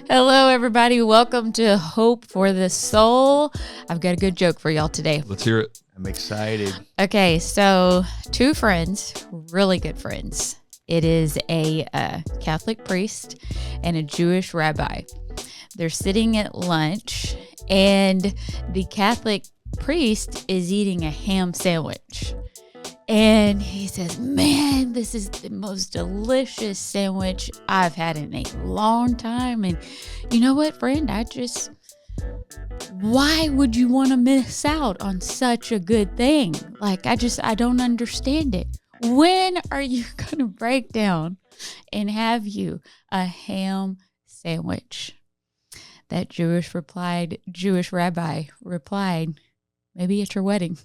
Hello, everybody. Welcome to Hope for the Soul. I've got a good joke for y'all today. Let's hear it. I'm excited. Okay, so two friends, really good friends. It is a Catholic priest and a Jewish rabbi. They're sitting at lunch, and the Catholic priest is eating a ham sandwich. And he says, man, this is the most delicious sandwich I've had in a long time. And you know what, friend? Why would you want to miss out on such a good thing? Like, I don't understand it. When are you going to break down and have you a ham sandwich? That Jewish rabbi replied, maybe at your wedding.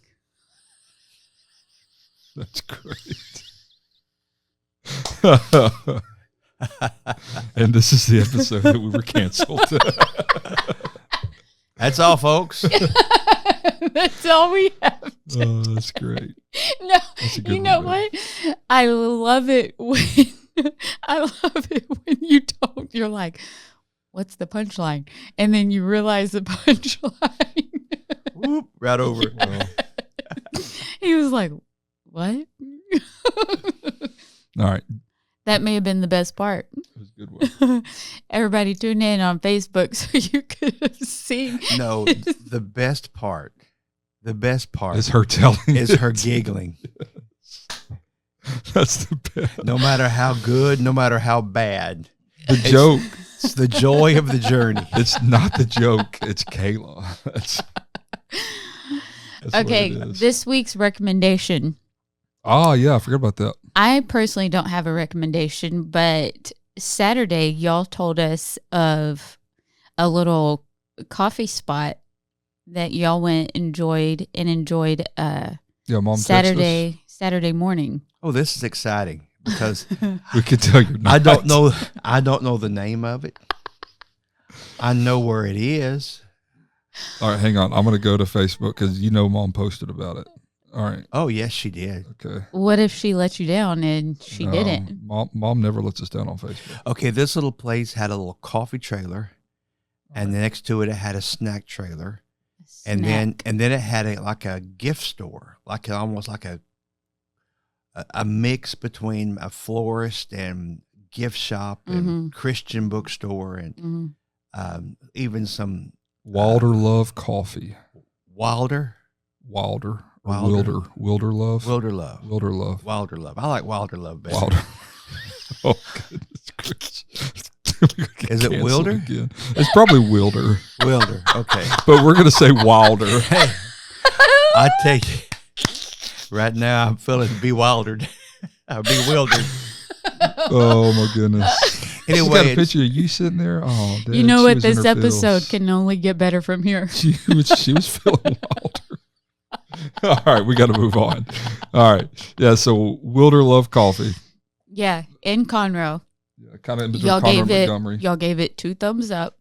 That's great. And this is the episode that we were canceled. That's all, folks. That's all we have. Oh, that's great. No, That's a good you know one, what? I love it when you don't. You're like, "What's the punchline?" And then you realize the punchline. Whoop, right over. He was like, "What?" All right. That may have been the best part. That was a good one. Everybody tune in on Facebook so you could have seen. No, the best part It's her telling is it. her giggling. That's the best. No matter how good, no matter how bad. The joke. It's the joy of the journey. It's not the joke. It's Kayla. That's Okay, what it is. this week's recommendation. Oh, yeah. I forgot about that. I personally don't have a recommendation, but Saturday y'all told us of a little coffee spot that y'all went enjoyed Yeah, Mom Saturday morning. Oh, this is exciting because texted us. We could tell you're not. I don't know the name of it. I know where it is. All right, hang on. I'm going to go to Facebook because Mom posted about it. All right. Oh, yes, she did. Okay. What if she let you down and she didn't? Mom never lets us down on Facebook. Okay, this little place had a little coffee trailer, and next to it had a snack trailer. And then it had a gift store, almost like a mix between a florist and gift shop and Christian bookstore and even some Wilder Love Coffee. Wilder Or Wilder. Wilder Love. Wilder Love. Wilder Love. Wilder Love. I like Wilder Love better. Wilder. Oh, goodness gracious. Is it Wilder? Again. It's probably Wilder. Wilder. Okay. But we're going to say Wilder. Hey, I take it. Right now, I'm feeling bewildered. I'm bewildered. Oh, my goodness. Anyway, She got a picture of you sitting there. Oh, Dad, You know she what? was in This her episode feels. can only get better from here. She was feeling Wilder. All right, we got to move on. All right. Yeah, so Wilder Love Coffee. Yeah, in Conroe. Yeah, kind of in between Conroe and Montgomery. Y'all gave it 2 thumbs up.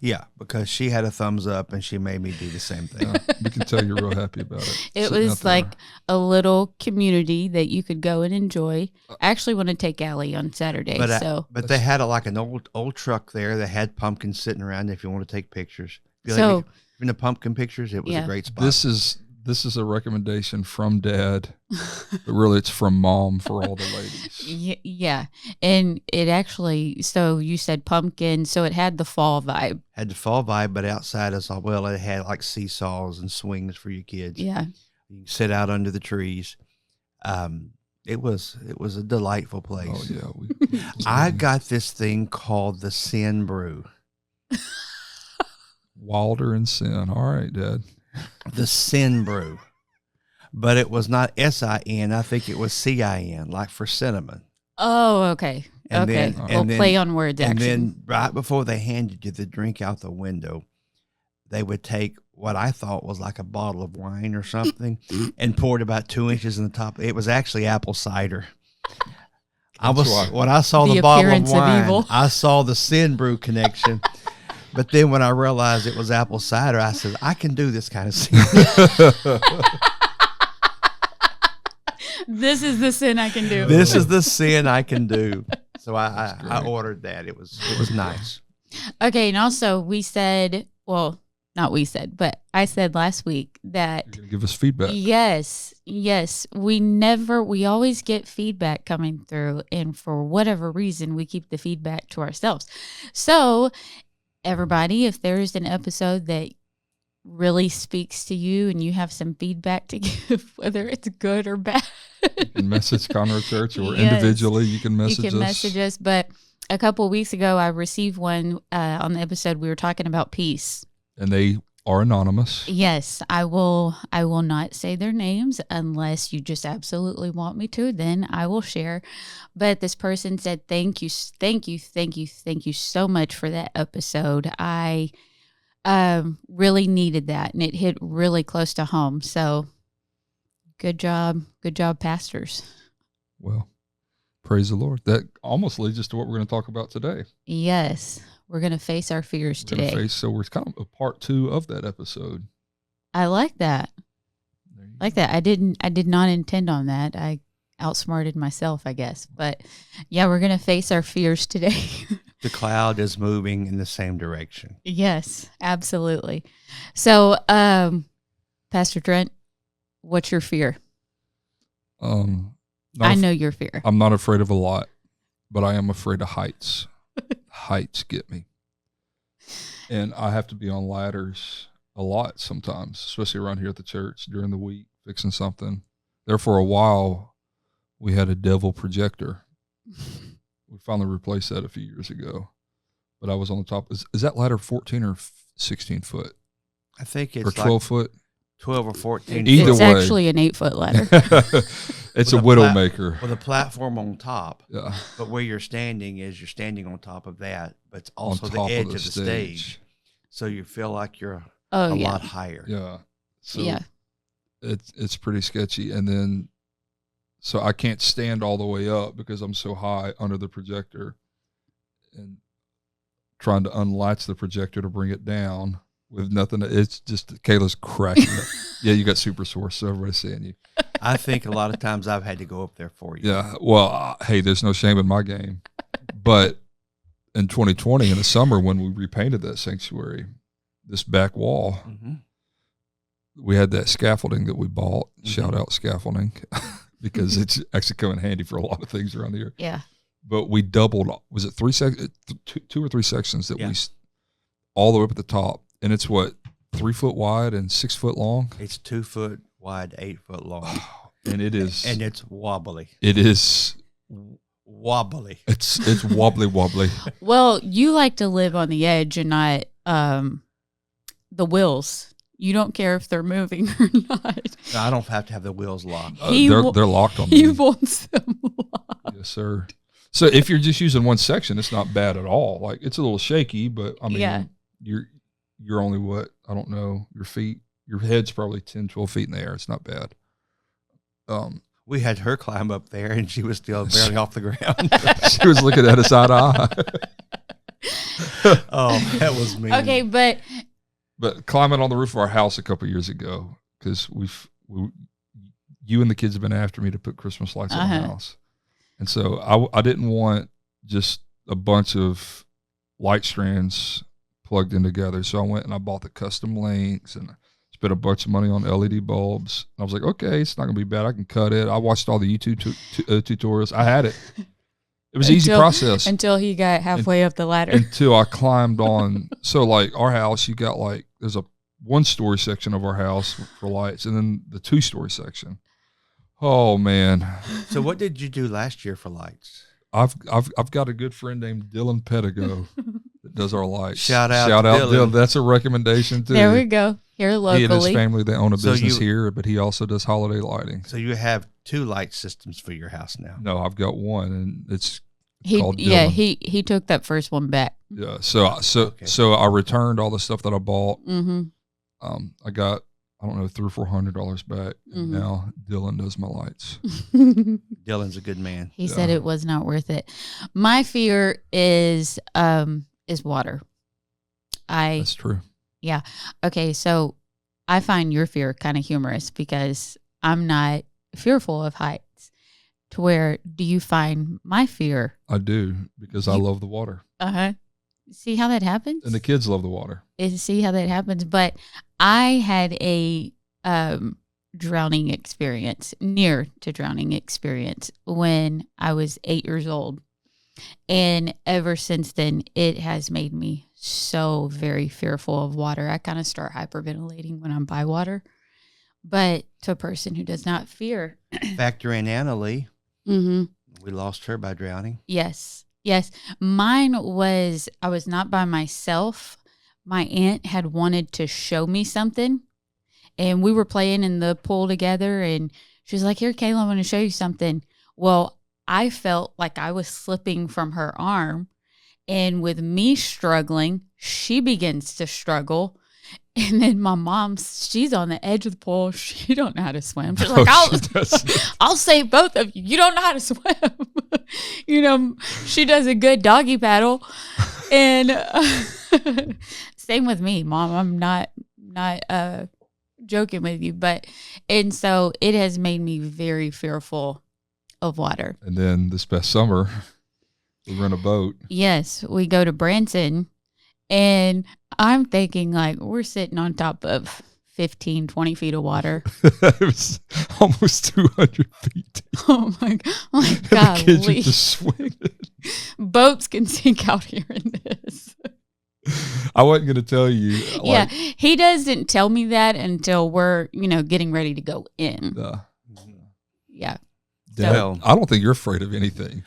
yeah, because she had a thumbs up and she made me do the same thing. Yeah, we can tell you're real happy about it. It Sitting out was there. like a little community that you could go and enjoy. I actually want to take Allie on Saturday. But they had an old truck there that had pumpkins sitting around if you want to take pictures. If So- in the pumpkin pictures, it was a great spot. This is a recommendation from Dad, but really it's from Mom for all the ladies. Yeah. And it actually, so you said pumpkin, so it had the fall vibe. Had the fall vibe, but outside it had like seesaws and swings for your kids. Yeah. You can sit out under the trees. It was a delightful place. Oh yeah, I got this thing called the Sin Brew. Wilder and Sin. All right, Dad. The Sin Brew. But it was not S-I-N. I think it was C-I-N, like for cinnamon. Oh, okay. And okay. then- Play on words, And actually. then right before they handed you the drink out the window, they would take what I thought was like a bottle of wine or something and poured about 2 inches in the top. It was actually apple cider. When I saw the bottle of appearance of wine, evil. I saw the Sin Brew connection. But then when I realized it was apple cider, I said, I can do this kind of sin. This is the sin I can do. This is the sin I can do. So I ordered that. It was nice. Okay, and also we said, well, not we said, but I said last week that You're going to give us feedback. yes, we always get feedback coming through, and for whatever reason, we keep the feedback to ourselves. So, everybody, if there's an episode that really speaks to you and you have some feedback to give, whether it's good or bad, You can message Conroe Church or Yes. individually. You can message us. you can message us. But a couple of weeks ago, I received one on the episode we were talking about peace. And they are anonymous. Yes, I will not say their names unless you just absolutely want me to, then I will share. But this person said, thank you so much for that episode. I really needed that, and it hit really close to home. So good job, pastors. Well, praise the Lord. That almost leads us to what we're going to talk about today. Yes, we're going to face our fears today. So we're kind of a part 2 of that episode. I like that. I did not intend on that. I outsmarted myself, I guess. But yeah, we're going to face our fears today. The cloud is moving in the same direction. Yes, absolutely. So, Pastor Trent, what's your fear? I know your fear. I'm not afraid of a lot, but I am afraid of heights. Heights get me. And I have to be on ladders a lot sometimes, especially around here at the church during the week, fixing something. There for a while, we had a devil projector. We finally replaced that a few years ago. But I was on the top. Is that ladder 14 or 16 foot? I think it's or 12 foot? 12 or 14. Either it's way. Actually an 8-foot ladder. It's a widowmaker. With a platform on top. Yeah. But where you're standing on top of that, but it's also On the top edge of the stage. So you feel like you're Oh, a yeah. lot higher. Yeah. So Yeah. it's pretty sketchy. And then, so I can't stand all the way up because I'm so high under the projector, and trying to unlatch the projector to bring it down with nothing. It's just, Kayla's cracking up. Yeah, you got super source, so everybody's seeing you. I think a lot of times I've had to go up there for you. Yeah. Well, hey, there's no shame in my game. But in 2020, in the summer, when we repainted that sanctuary, this back wall, Mm-hmm. we had that scaffolding that we bought. Mm-hmm. Shout out scaffolding, because it's actually come in handy for a lot of things around here. Yeah. But we doubled. Was it two or three sections that Yeah. all the way up at the top, and it's what, 3 foot wide and 6 foot long. It's 2 foot wide, 8 foot long, And it is. and it's wobbly. It is. Wobbly. It's wobbly. Well, you like to live on the edge and not the wheels. You don't care if they're moving or not. No, I don't have to have the wheels locked. They're locked on He me. wants them locked. Yes, sir. So if you're just using one section, it's not bad at all. Like, it's a little shaky, but I mean, Yeah. you're only what, I don't know, your head's probably 10, 12 feet in the air. It's not bad. We had her climb up there, and she was still barely off the ground. She was looking at us eye to eye. Oh, that was mean. Okay, but But climbing on the roof of our house a couple years ago, because you and the kids have been after me to put Christmas lights on the house. And so I didn't want just a bunch of light strands plugged in together. So I went and I bought the custom links and spent a bunch of money on LED bulbs. And I was like, okay, it's not going to be bad. I can cut it. I watched all the YouTube tutorials. I had it. It was an easy process. Until he got halfway up the ladder. Until I climbed on. So like our house, you got like, there's a 1-story section of our house for lights, and then the 2-story section. Oh man. So what did you do last year for lights? I've got a good friend named Dylan Pedigo that does our lights. Shout out Dylan. That's a recommendation too. There we go. Here locally. He and his family, they own a So business here, but he also does holiday lighting. So you have 2 light systems for your house now. No, I've got one, and it's called Dylan. Yeah, he took that first one back. Yeah. So I returned all the stuff that I bought. Mm-hmm. I got, I don't know, $300 or $400 back. And Mhm. now Dylan does my lights. Dylan's a good man. He said it was not worth it. My fear is water. That's true. Okay, so I find your fear kind of humorous because I'm not fearful of heights. to where do you find my fear? I do, because I love the water. Uh-huh. See how that happens? And the kids love the water. See how that happens? But I had a drowning experience, near to drowning experience, when I was 8 years old. And ever since then, it has made me so very fearful of water. I kind of start hyperventilating when I'm by water. But to a person who does not fear. Factor in Anna Lee. Mm-hmm. We lost her by drowning. Yes. Yes. Mine was, I was not by myself. My aunt had wanted to show me something. And we were playing in the pool together. And she was like, here, Kayla, I want to show you something. Well, I felt like I was slipping from her arm. And with me struggling, she begins to struggle. And then my mom, she's on the edge of the pool. She don't know how to swim. She's like, I'll save both of you. You don't know how to swim. She does a good doggy paddle. And same with me, Mom. I'm not joking with you. And so it has made me very fearful of water. And then this past summer, we rent a boat. Yes, we go to Branson. And I'm thinking, like, we're sitting on top of 15, 20 feet of water. It was almost 200 feet deep. Oh, my God. The kids are just swimming. Boats can sink out here in this. I wasn't going to tell you. Yeah, he doesn't tell me that until we're, getting ready to go in. Yeah. Dad, I don't think you're afraid of anything.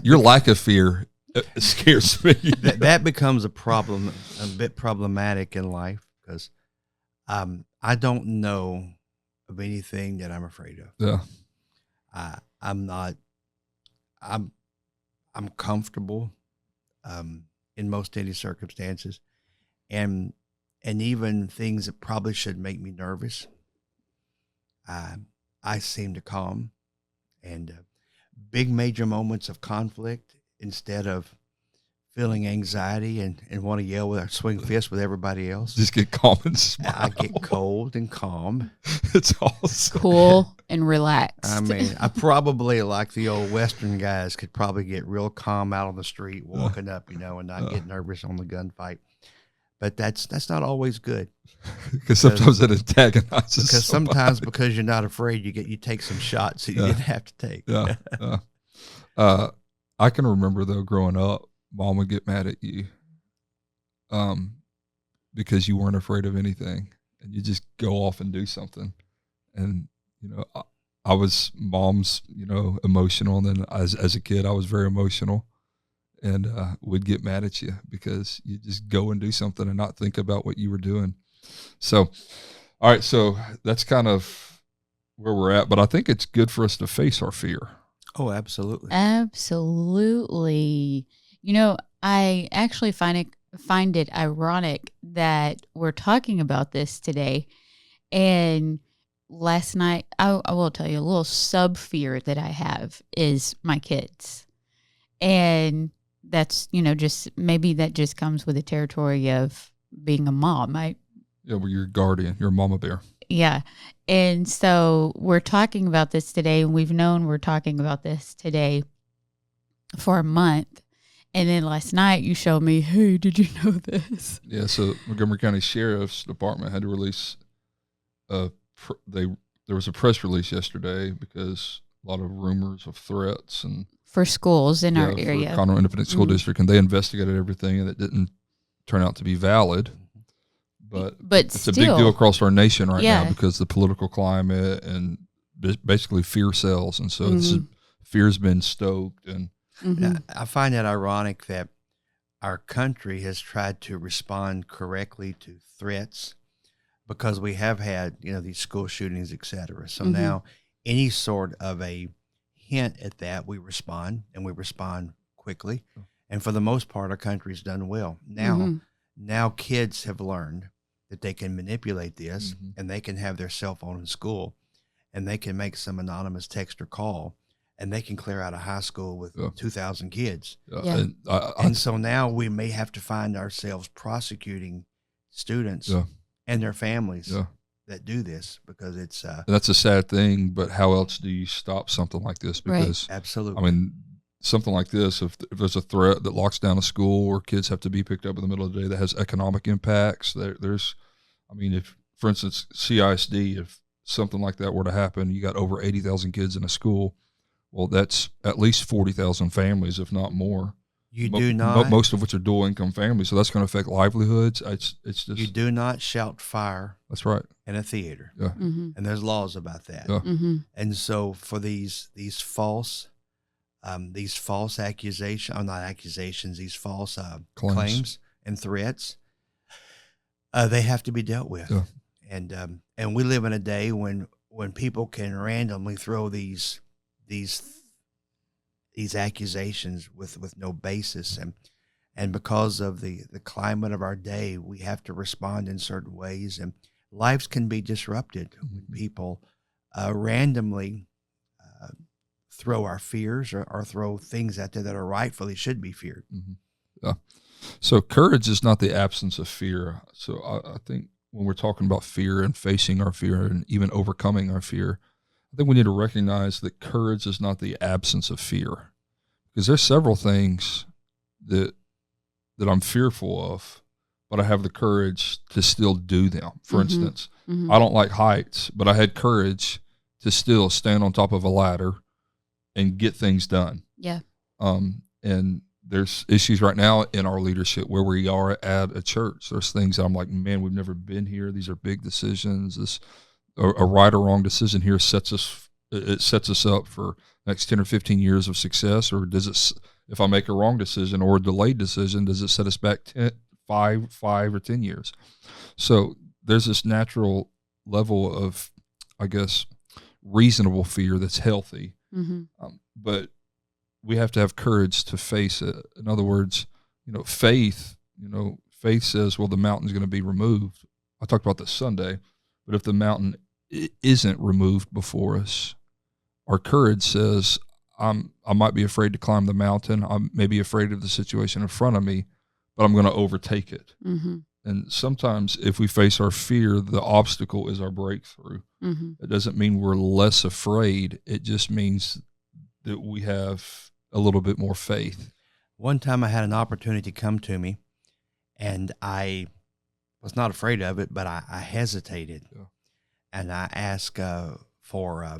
Your lack of fear scares me. that becomes a problem, a bit problematic in life, because I don't know of anything that I'm afraid of. Yeah. I'm comfortable in most any circumstances, and even things that probably should make me nervous, I seem to calm. And big major moments of conflict, instead of feeling anxiety and want to yell or swing fists with everybody else, just get calm and smile. I get cold and calm. It's awesome. Cool and relaxed. I mean, I probably, like the old Western guys, could probably get real calm out on the street, walking up, and not get nervous on the gunfight. But that's not always good. Because sometimes it antagonizes. Because sometimes, because you're not afraid, you take some shots that you didn't have to take. Yeah. I can remember, though, growing up, Mom would get mad at you because you weren't afraid of anything, and you just go off and do something. And I was Mom's emotional, and then as a kid I was very emotional, and would get mad at you because you just go and do something and not think about what you were doing. So all right, so that's kind of where we're at, but I think it's good for us to face our fear. Oh, absolutely. Absolutely. I actually find it ironic that we're talking about this today. And last night, I will tell you, a little sub fear that I have is my kids. And that's, just maybe that just comes with the territory of being a mom. Yeah, well, you're a guardian. You're a mama bear. Yeah. And so we're talking about this today, and we've known we're talking about this today for a month. And then last night you showed me, hey, did you know this? Yeah, so Montgomery County Sheriff's Department had to release there was a press release yesterday because a lot of rumors of threats and for schools in our area. For Conroe Independent School District, and they investigated everything, and it didn't turn out to be valid. But it's still a big deal across our nation right now because the political climate and basically fear sells. And so fear's been stoked. And I find it ironic that our country has tried to respond correctly to threats because we have had, these school shootings, et cetera. So now any sort of a hint at that, we respond, and we respond quickly. And for the most part, our country's done well. Now kids have learned that they can manipulate this, and they can have their cell phone in school, and they can make some anonymous text or call, and they can clear out a high school with 2,000 kids. And so now we may have to find ourselves prosecuting students and their families that do this, because it's that's a sad thing. But how else do you stop something like this? Because absolutely. I mean, something like this, if there's a threat that locks down a school or kids have to be picked up in the middle of the day, that has economic impacts. There's, I mean, if, for instance, CISD, if something like that were to happen, you got over 80,000 kids in a school. Well, that's at least 40,000 families, if not more. You do not, most of which are dual income families, so that's going to affect livelihoods. It's just, you do not shout fire. That's right. In a theater, yeah, and there's laws about that. Yeah. And so for these false accusations, or not accusations, these false claims and threats, they have to be dealt with. Yeah. And we live in a day when people can randomly throw these accusations with no basis, and because of the climate of our day, we have to respond in certain ways, and lives can be disrupted when people randomly throw our fears or throw things out there that are rightfully should be feared. Yeah. So courage is not the absence of fear. So I think when we're talking about fear and facing our fear and even overcoming our fear, I think we need to recognize that courage is not the absence of fear, because there's several things that I'm fearful of, but I have the courage to still do them. For instance, I don't like heights, but I had courage to still stand on top of a ladder and get things done. Yeah. And there's issues right now in our leadership where we are at a church. There's things that I'm like, man, we've never been here. These are big decisions. A right or wrong decision here sets us up for next 10 or 15 years of success, or does it, if I make a wrong decision or a delayed decision, does it set us back 5 or 10 years? So there's this natural level of, I guess, reasonable fear that's healthy, but we have to have courage to face it. In other words, faith says, well, the mountain's going to be removed. I talked about this Sunday, but if the mountain isn't removed before us, our courage says, I might be afraid to climb the mountain. I may be afraid of the situation in front of me, but I'm going to overtake it. And sometimes if we face our fear, the obstacle is our breakthrough. It doesn't mean we're less afraid. It just means that we have a little bit more faith. One time I had an opportunity come to me, and I was not afraid of it, but I hesitated. Yeah. And I asked for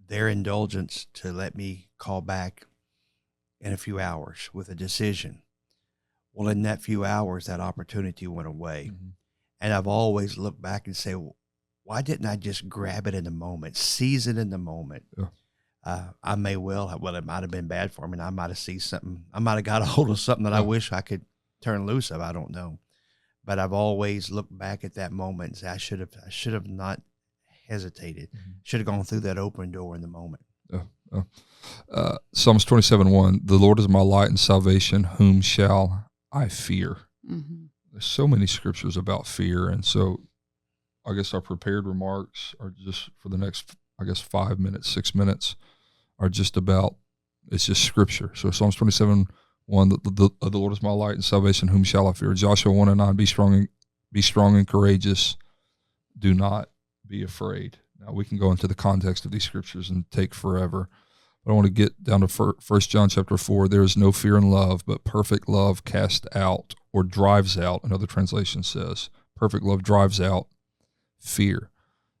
their indulgence to let me call back in a few hours with a decision. Well, in that few hours, that opportunity went away. And I've always looked back and say, well, why didn't I just grab it in the moment, seize it in the moment? Yeah. I may well, it might have been bad for me, and I might have seized something. I might have got a hold of something that I wish I could turn loose of. I don't know. But I've always looked back at that moment and say, I should have not hesitated. Should have gone through that open door in the moment. Psalms 27:1, the Lord is my light and salvation, whom shall I fear? There's so many scriptures about fear, and so I guess our prepared remarks are just for the next, 5 minutes, 6 minutes, are just about, it's just scripture. So Psalms 27:1, the Lord is my light and salvation, whom shall I fear? Joshua 1:9, be strong and courageous, do not be afraid. Now we can go into the context of these scriptures and take forever, but I want to get down to 1 John chapter 4. There is no fear in love, but perfect love casts out, or drives out, another translation says. Perfect love drives out fear.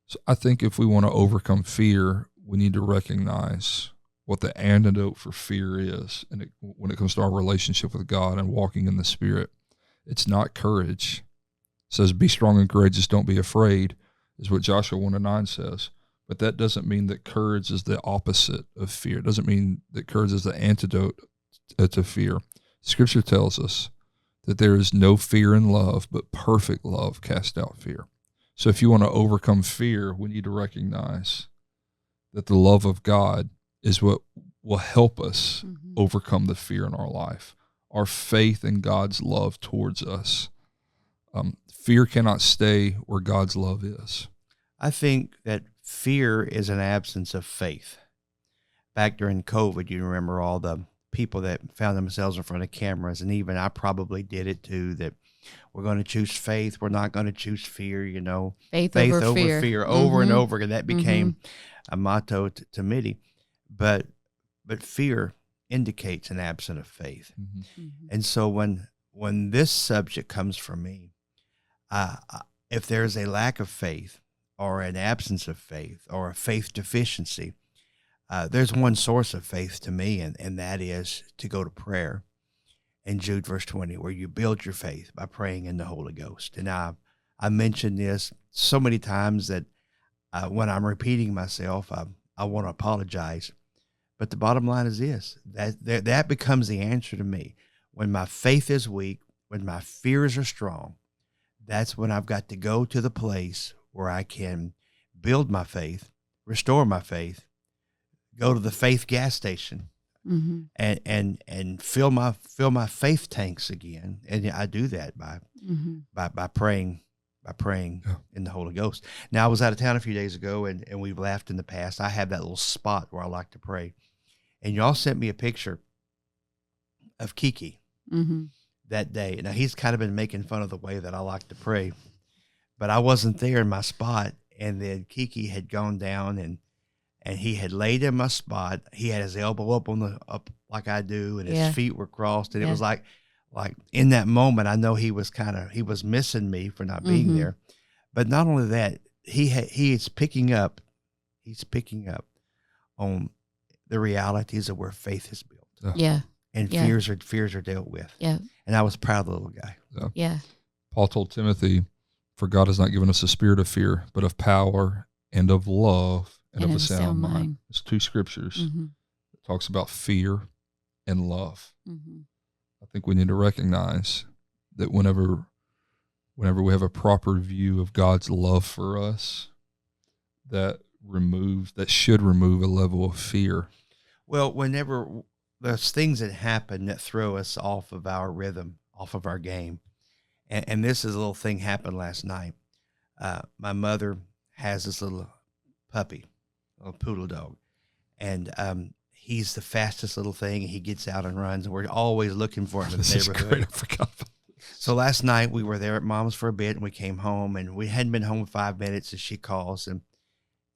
So I think if we want to overcome fear, we need to recognize what the antidote for fear is. And when it comes to our relationship with God and walking in the Spirit, it's not courage. It says, be strong and courageous, don't be afraid, is what Joshua 1:9 says. But that doesn't mean that courage is the opposite of fear. It doesn't mean that courage is the antidote to fear. Scripture tells us that there is no fear in love, but perfect love casts out fear. So if you want to overcome fear, we need to recognize that the love of God is what will help us overcome the fear in our life. Our faith in God's love towards us. Fear cannot stay where God's love is. I think that fear is an absence of faith. Back during COVID, you remember all the people that found themselves in front of cameras, and even I probably did it too, that we're going to choose faith. We're not going to choose fear, Faith over fear. over and over again. That became a motto to many. But fear indicates an absence of faith. And so when this subject comes from me, if there's a lack of faith or an absence of faith or a faith deficiency, there's one source of faith to me, and that is to go to prayer. In Jude verse 20, where you build your faith by praying in the Holy Ghost. And I mentioned this so many times that when I'm repeating myself, I want to apologize. But the bottom line is this, that becomes the answer to me. When my faith is weak, when my fears are strong, that's when I've got to go to the place where I can build my faith, restore my faith, go to the faith gas station, and fill my faith tanks again. And I do that by praying in the Holy Ghost. Now, I was out of town a few days ago, and we've laughed in the past. I have that little spot where I like to pray. And y'all sent me a picture of Kiki that day. Now, he's kind of been making fun of the way that I like to pray, but I wasn't there in my spot. And then Kiki had gone down and he had laid in my spot. He had his elbow up like I do, and his feet were crossed. And it was like in that moment, I know he was missing me for not being there. But not only that, he's picking up on the realities of where faith is built. And fears are dealt with. And I was proud of the little guy. Paul told Timothy, "For God has not given us a spirit of fear, but of power and of love and of a sound mind." There's two scriptures that talks about fear and love. I think we need to recognize that whenever we have a proper view of God's love for us, that should remove a level of fear. Well, whenever there's things that happen that throw us off of our rhythm, off of our game, and this is a little thing happened last night. My mother has this little puppy, a little poodle dog, and he's the fastest little thing. He gets out and runs, and we're always looking for him in the neighborhood. Great. I forgot. So last night we were there at Mom's for a bit, and we came home, and we hadn't been home 5 minutes, and she calls,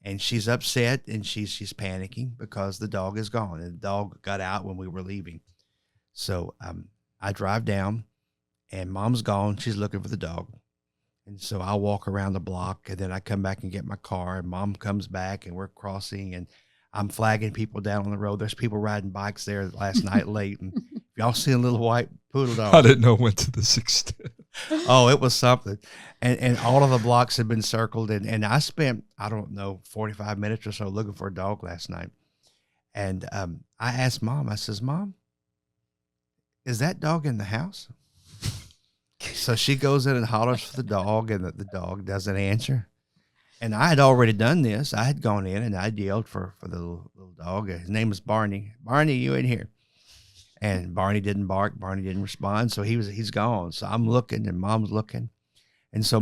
and she's upset, and she's panicking because the dog is gone, and the dog got out when we were leaving. So I drive down, and Mom's gone. She's looking for the dog. And so I walk around the block, and then I come back and get my car, and Mom comes back, and we're crossing, and I'm flagging people down on the road. There's people riding bikes there last night late, and if y'all see a little white poodle dog. I didn't know it went to this extent. Oh, it was something. And all of the blocks had been circled, and I spent, 45 minutes or so looking for a dog last night. And I asked Mom, I says, "Mom, is that dog in the house?" So she goes in and hollers for the dog, and the dog doesn't answer. And I had already done this. I had gone in and I yelled for the little dog. His name is Barney. "Barney, you in here?" And Barney didn't bark. Barney didn't respond. So he's gone. So I'm looking and Mom's looking. And so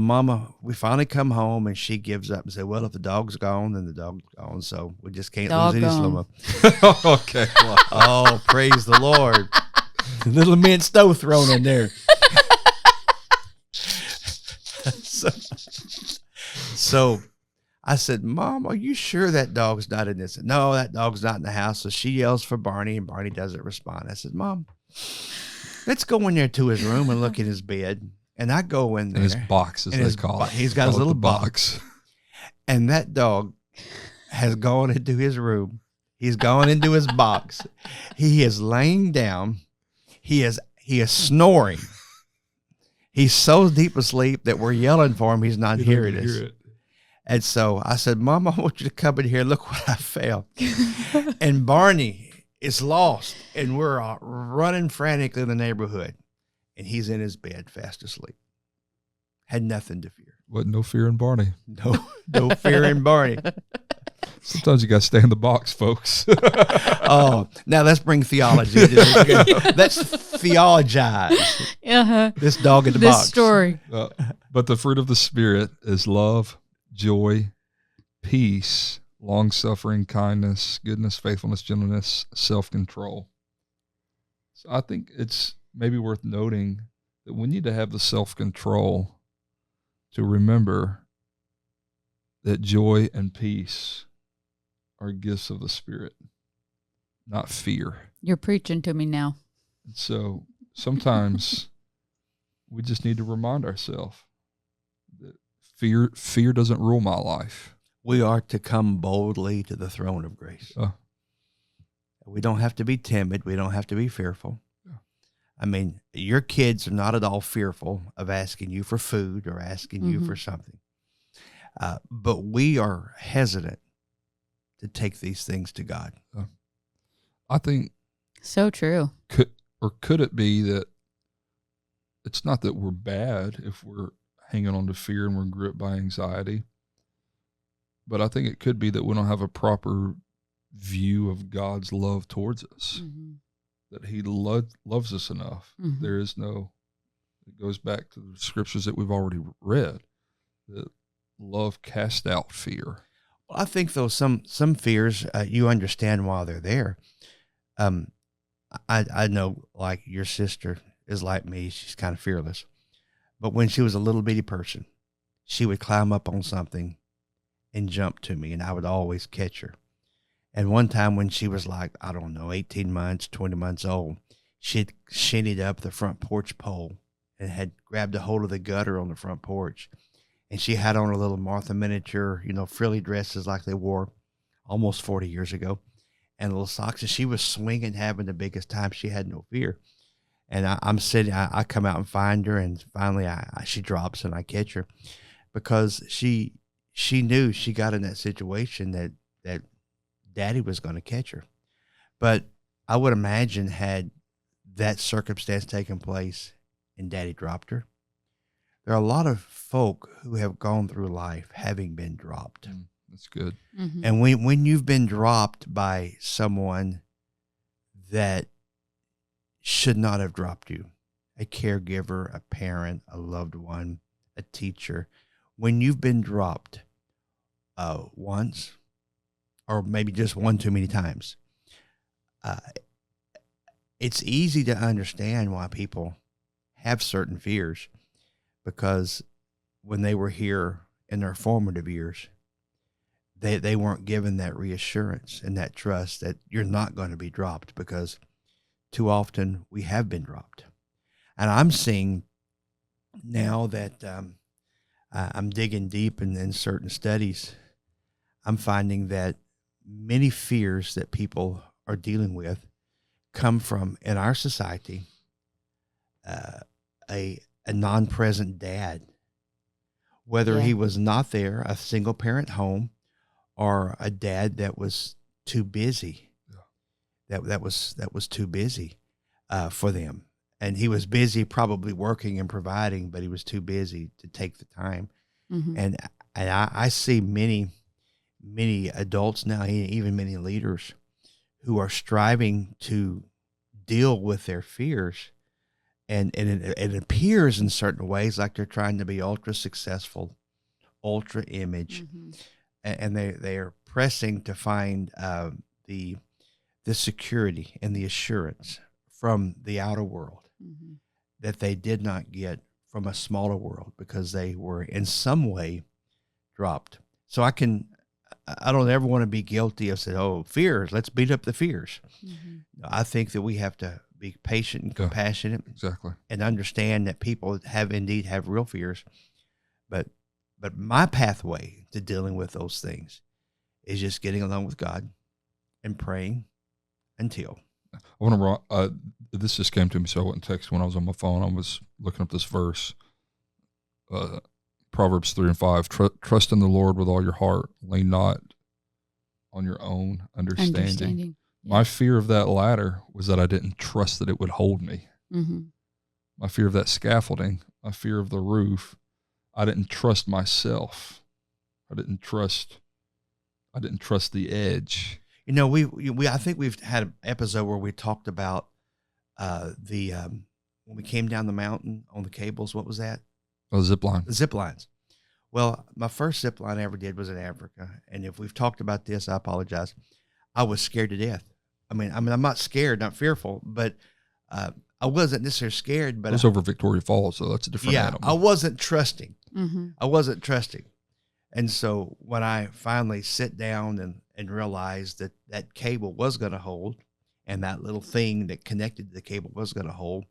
we finally come home, and she gives up and said, "Well, if the dog's gone, then the dog's gone. So we just can't lose any slow-mo." Okay. Oh, praise the Lord. Little mint dough thrown in there. So I said, "Mom, are you sure that dog's not in this?" "No, that dog's not in the house." So she yells for Barney, and Barney doesn't respond. I said, "Mom, let's go in there to his room and look in his bed." And I go in there. In his box, as they call it. He's got his little box. And that dog has gone into his room. He's gone into his box. He is laying down. He is snoring. He's so deep asleep that we're yelling for him. He's not hearing us. And so I said, "Mom, I want you to come in here. Look what I found." And Barney is lost, and we're running frantically in the neighborhood. And he's in his bed, fast asleep. Had nothing to fear. Wasn't no fear in Barney. No fear in Barney. Sometimes you got to stay in the box, folks. Oh, now let's bring theology. Let's theologize. This dog in the box. This story. But the fruit of the Spirit is love, joy, peace, long-suffering, kindness, goodness, faithfulness, gentleness, self-control. So I think it's maybe worth noting that we need to have the self-control to remember that joy and peace are gifts of the Spirit, not fear. You're preaching to me now. And so sometimes we just need to remind ourselves that fear doesn't rule my life. We are to come boldly to the throne of grace. We don't have to be timid. We don't have to be fearful. I mean, your kids are not at all fearful of asking you for food or asking you for something. But we are hesitant to take these things to God. I think so true. Could it be that it's not that we're bad if we're hanging on to fear and we're gripped by anxiety, but I think it could be that we don't have a proper view of God's love towards us, that he loves us enough. There is no, it goes back to the scriptures that we've already read, that love casts out fear. Well, I think though some fears you understand while they're there. I know, like, your sister is like me. She's kind of fearless. But when she was a little bitty person, she would climb up on something and jump to me, and I would always catch her. And one time when she was like, I don't know, 18 months, 20 months old, she'd shinnied up the front porch pole and had grabbed a hold of the gutter on the front porch. And she had on her little Martha miniature, frilly dresses like they wore almost 40 years ago, and little socks. And she was swinging, having the biggest time. She had no fear. And I'm sitting, I come out and find her, and finally she drops and I catch her, because she knew she got in that situation that Daddy was going to catch her. But I would imagine, had that circumstance taken place and Daddy dropped her, there are a lot of folk who have gone through life having been dropped. That's good. And when you've been dropped by someone that should not have dropped you, a caregiver, a parent, a loved one, a teacher, when you've been dropped once, or maybe just one too many times, it's easy to understand why people have certain fears, because when they were here in their formative years, they weren't given that reassurance and that trust that you're not going to be dropped, because too often we have been dropped. And I'm seeing now that I'm digging deep in certain studies, I'm finding that many fears that people are dealing with come from, in our society, a non-present dad, whether he was not there, a single parent home, or a dad that was too busy, that was too busy for them. And he was busy probably working and providing, but he was too busy to take the time. And I see many adults now, even many leaders, who are striving to deal with their fears. And it appears in certain ways like they're trying to be ultra successful, ultra image, and they are pressing to find the security and the assurance from the outer world that they did not get from a smaller world, because they were in some way dropped. So I don't ever want to be guilty of saying, "Oh, fears, let's beat up the fears." I think that we have to be patient and compassionate, exactly, and understand that people have real fears. But my pathway to dealing with those things is just getting along with God and praying until. I want to. This just came to me, so I wouldn't text when I was on my phone. I was looking up this verse, Proverbs 3:5. Trust in the Lord with all your heart. Lean not on your own understanding. My fear of that ladder was that I didn't trust that it would hold me. My fear of that scaffolding, my fear of the roof, I didn't trust myself. I didn't trust the edge. I think we've had an episode where we talked about when we came down the mountain on the cables. What was that? Oh, zip line. The zip lines. Well, my first zip line I ever did was in Africa, and if we've talked about this, I apologize. I was scared to death. I mean, I'm not scared, not fearful, but I wasn't necessarily scared, but it was over Victoria Falls, so that's a different animal. I wasn't trusting. Mm-hmm. I wasn't trusting. And so when I finally sit down and realized that that cable was going to hold, and that little thing that connected to the cable was going to hold,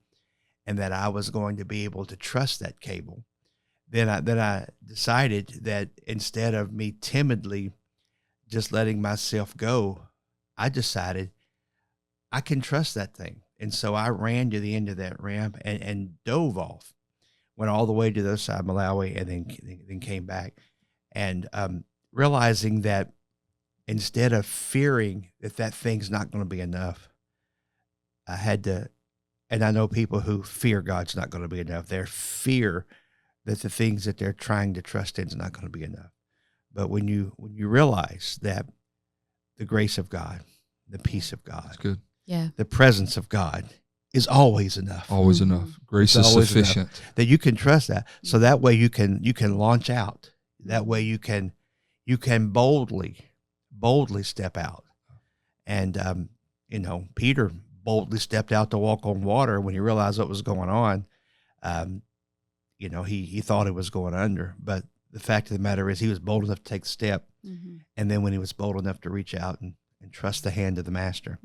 and that I was going to be able to trust that cable, then I decided that instead of me timidly just letting myself go, I decided I can trust that thing. And so I ran to the end of that ramp and dove off, went all the way to the other side of Malawi, and then came back. And realizing that instead of fearing that thing's not going to be enough, I had to, and I know people who fear God's not going to be enough. Their fear that the things that they're trying to trust in is not going to be enough. But when you realize that the grace of God, the peace of God, That's good. Yeah. the presence of God is always enough. Always Mhm. enough. Grace It's is always sufficient. That you can trust that. So that way you can launch out. That way you can boldly step out. And Peter boldly stepped out to walk on water when he realized what was going on. He thought it was going under, but the fact of the matter is he was bold enough to take the step. Mm-hmm. And then when he was bold enough to reach out and trust the hand of the master,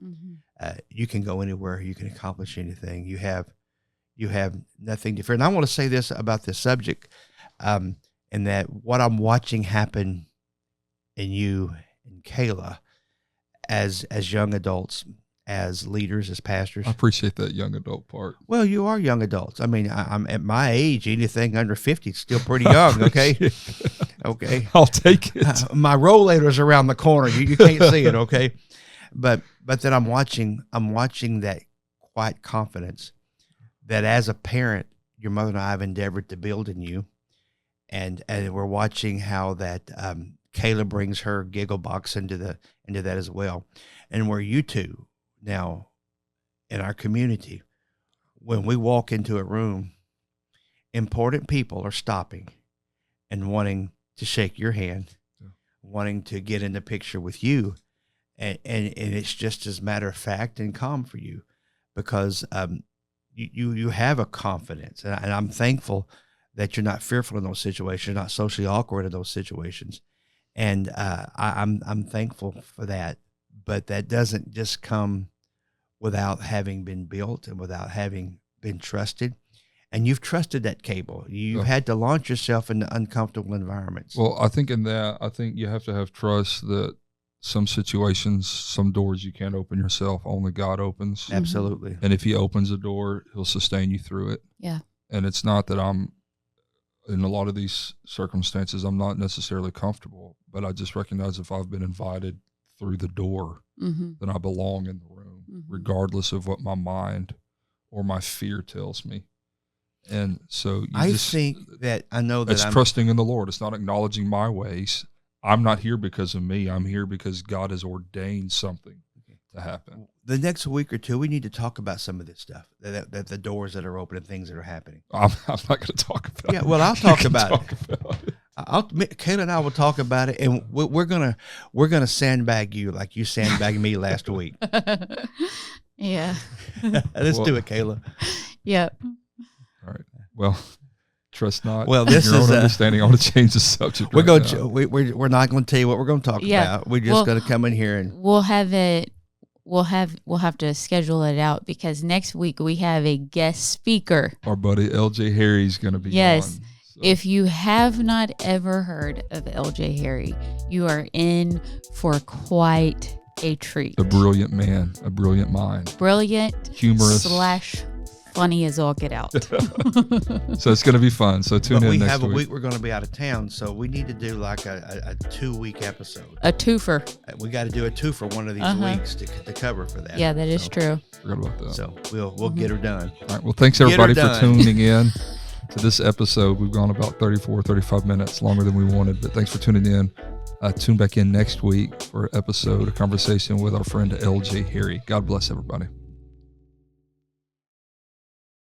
you can go anywhere. You can accomplish anything. You have nothing to fear. And I want to say this about this subject, and that what I'm watching happen in you and Kayla as young adults, as leaders, as pastors. I appreciate that young adult part. Well, you are young adults. I mean, I'm at my age, anything under 50 is still pretty young, okay? Okay. I'll take it. My rollators around the corner. You can't see it, okay? But then I'm watching that quiet confidence that as a parent, your mother and I have endeavored to build in you. And we're watching how that Kayla brings her giggle box into that as well. And where you two now in our community, when we walk into a room, important people are stopping and wanting to shake your hand, wanting to get in the picture with you. And it's just as matter of fact and calm for you because you have a confidence. And I'm thankful that you're not fearful in those situations, you're not socially awkward in those situations. And I'm thankful for that. But that doesn't just come without having been built and without having been trusted. And you've trusted that cable. You've had to launch yourself into uncomfortable environments. Well, I think you have to have trust that some situations, some doors you can't open yourself, only God opens. Absolutely. And if he opens a door, he'll sustain you through it. Yeah. And it's not that in a lot of these circumstances, I'm not necessarily comfortable, but I just recognize if I've been invited through the door, then I belong in the room, regardless of what my mind or my fear tells me. And so I think that I know that it's trusting in the Lord. It's not acknowledging my ways. I'm not here because of me. I'm here because God has ordained something to happen. The next week or two, we need to talk about some of this stuff, that the doors that are open and things that are happening. I'm not going to talk about it. Yeah, well, I'll talk about it. Kayla and I will talk about it, and we're gonna sandbag you like you sandbagged me last week. Yeah. Let's do it, Kayla. Yep. All right. Well, trust not. Well, this your is own understanding. I want to change the subject. We're not going to tell you what we're going to talk about. We're just going to come in here and we'll have it. We'll have to schedule it out because next week we have a guest speaker. Our buddy LJ Harry's going to be on. So. If you have not ever heard of LJ Harry, you are in for quite a treat. A brilliant man, a brilliant mind. Brilliant, humorous, / funny as all get out. So it's going to be fun. So tune in next week. We have a week we're going to be out of town, so we need to do like a 2-week episode. A twofer. We got to do a twofer one of these weeks to cover for that. Yeah, that is true. Forgot about that. So we'll get her done. All right. Well, thanks everybody for tuning in to this episode. We've gone about 35 minutes longer than we wanted, but thanks for tuning in. Tune back in next week for an episode, a conversation with our friend LJ Harry. God bless everybody.